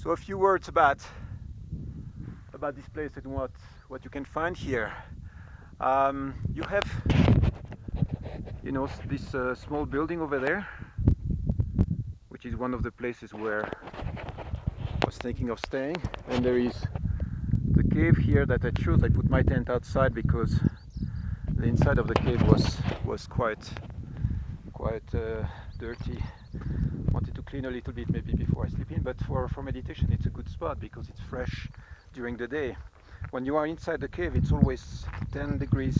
So a few words about this place and what you can find here. You have, this small building over there, which is one of the places where I was thinking of staying. And there is the cave here that I chose. I put my tent outside because the inside of the cave was quite dirty. Wanted to clean a little bit maybe before I sleep in, but for meditation it's a good spot because it's fresh during the day. When you are inside the cave, it's always 10 degrees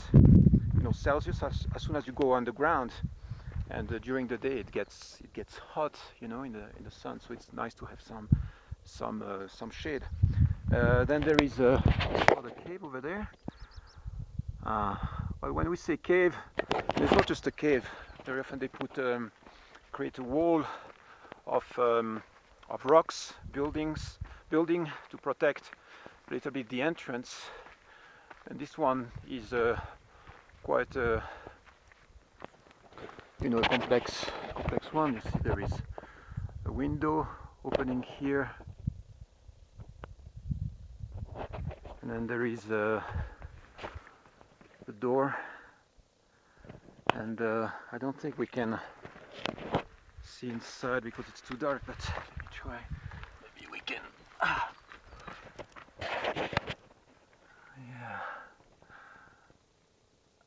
Celsius as soon as you go underground, and during the day it gets hot, in the sun. So it's nice to have some shade. Then there is another cave over there. Well, when we say cave, it's not just a cave. Very often they create a wall of rocks, building to protect a little bit the entrance. And this one is quite a complex one. You see there is a window opening here, and then there is the door, and I don't think we can see inside because it's too dark, but let me try. Maybe we can. Yeah.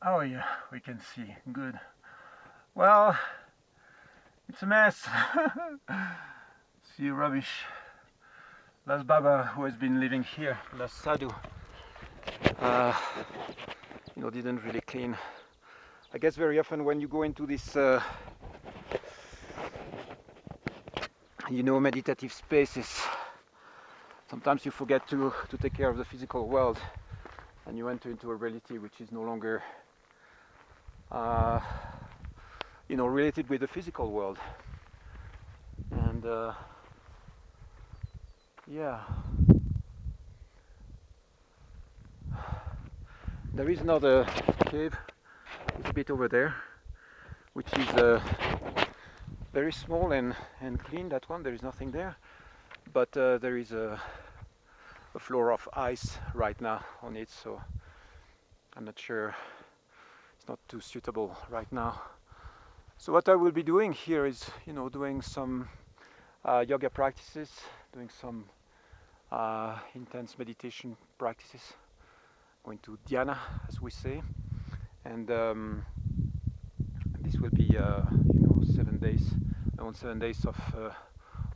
Oh yeah, we can see. Good. Well, it's a mess. See rubbish. Last Baba who has been living here, last Sadhu, didn't really clean. I guess very often when you go into this meditative spaces, sometimes you forget to take care of the physical world, and you enter into a reality which is no longer related with the physical world. And yeah, there is another cave a bit over there, which is very small and clean. That one, there is nothing there, but there is a floor of ice right now on it, so I'm not sure, it's not too suitable right now. So what I will be doing here is doing some yoga practices, doing some intense meditation practices, going to dhyana as we say, and this will be 7 days, around 7 days of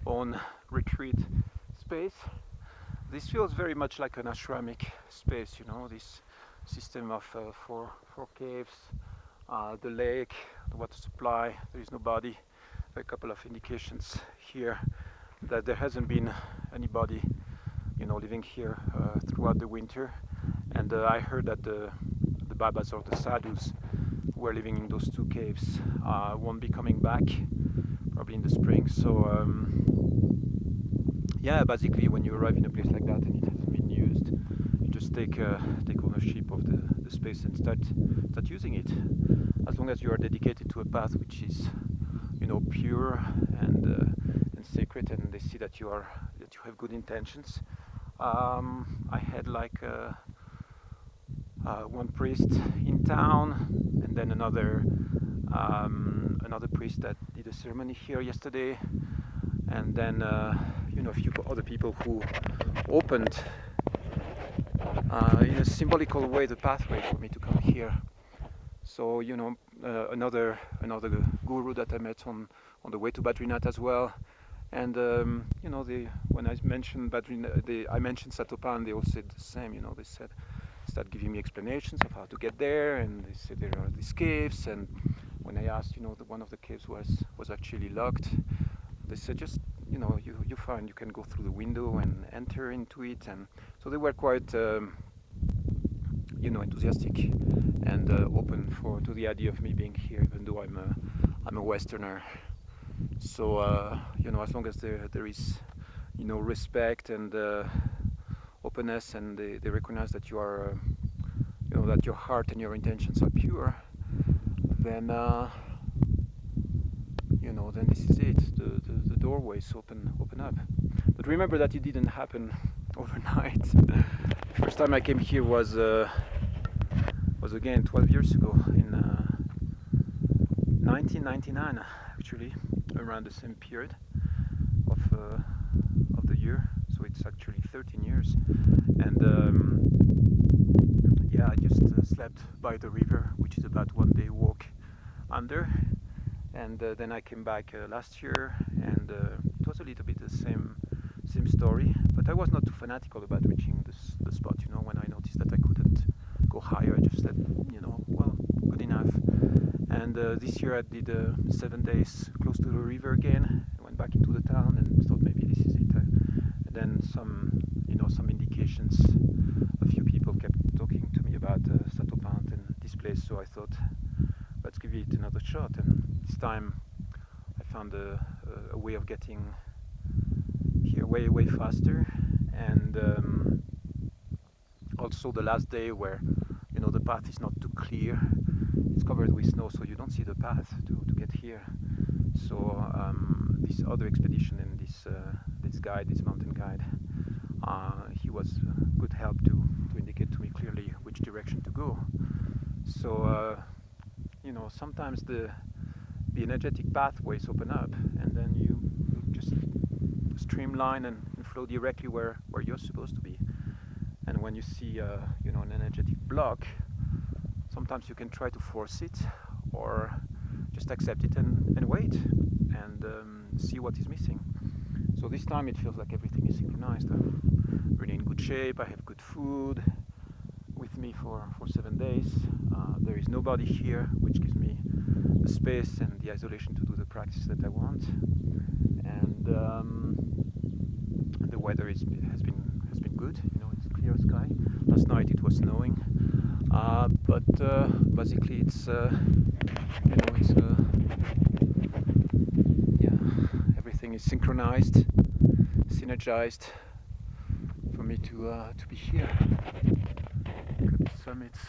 own retreat space. This feels very much like an ashramic space, this system of four caves, the lake, the water supply. There is nobody. A couple of indications here that there hasn't been anybody living here throughout the winter. And I heard that the Babas or the Sadhus who were living in those two caves won't be coming back, probably in the spring. So yeah, basically when you arrive in a place like that and it hasn't been used, you just take ownership of the space and start using it. As long as you are dedicated to a path which is pure and sacred, and they see that you have good intentions. I had like one priest in town, and then another priest that did a ceremony here yesterday, and then a few other people who opened in a symbolical way the pathway for me to come here. So another guru that I met on the way to Badrinath as well. And when I mentioned Badrinath, I mentioned Satopanth, they all said the same. They said, start giving me explanations of how to get there, and they said there are these caves. And when I asked, one of the caves was actually locked. They said just you find you can go through the window and enter into it. And so they were quite enthusiastic and open to the idea of me being here, even though I'm a Westerner. So as long as there is respect and openness, and they recognize that you are that your heart and your intentions are pure, then then this is it. The doorways open up. But remember that it didn't happen overnight. First time I came here was again 12 years ago in 1999, actually, around the same period of the year. So it's actually 13 years, and yeah, I just slept by the river, which is about 1 day walk under, and then I came back last year, and it was a little bit the same story, but I was not too fanatical about reaching the spot. You know, when I noticed that I couldn't go higher, I just said, you know, well, good enough. And this year I did 7 days close to the river again. I went back into the town and thought maybe this is it. And then some indications. A few people kept talking to me about Satopanth and this place, so I thought, let's give it another shot. And this time I found a way of getting here way faster, and also the last day where, you know, the path is not too clear. It's covered with snow, so you don't see the path to get here. So this other expedition and this guide, this mountain guide, he was good help to indicate to me clearly which direction to go. So you know, sometimes the energetic pathways open up, and then you just streamline and flow directly where you're supposed to be. And when you see you know, an energetic block, sometimes you can try to force it, or just accept it and wait and see what is missing. So this time it feels like everything is synchronized. I'm really in good shape. I have good food with me for 7 days. There is nobody here, which gives me the space and the isolation to do the practice that I want. And the weather has been good. You know, it's clear sky. Last night it was snowing, but basically it's you know, it's yeah, everything is synchronized, synergized for me to be here. Look at the summits.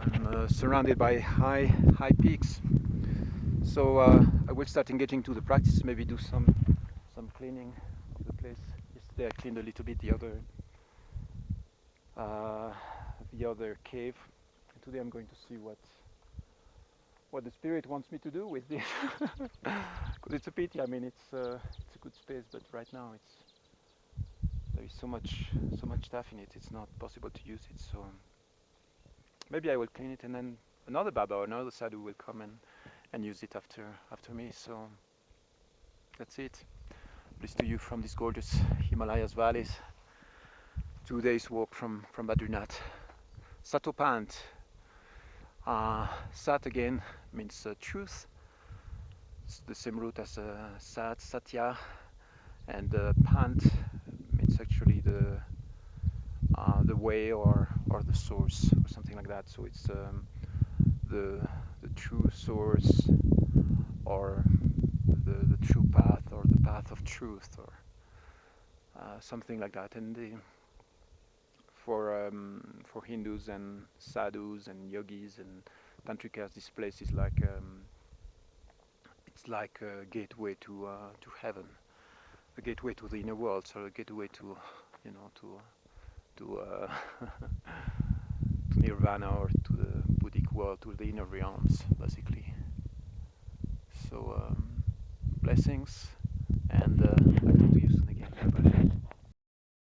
I'm surrounded by high peaks. So I will start engaging to the practice. Maybe do some cleaning of the place. Yesterday I cleaned a little bit the other cave. And today I'm going to see what the spirit wants me to do with this. Because it's a pity. I mean, it's a good space, but right now there is so much stuff in it. It's not possible to use it. So maybe I will clean it, and then another Baba or another sadhu will come and use it after me. So that's it. Bliss to you from these gorgeous Himalayas valleys. 2 days walk from Badrinath. Satopanth. Sat again means truth. It's the same root as Sat, Satya, and Panth means actually the way or the source or something like that. So it's the true source, or the true path, or the path of truth, or something like that. And for Hindus and sadhus and yogis and tantrikas, this place is like it's like a gateway to heaven, a gateway to the inner world, so a gateway to, you know, to to nirvana, or to the Buddhic world, to the inner realms, basically. So blessings.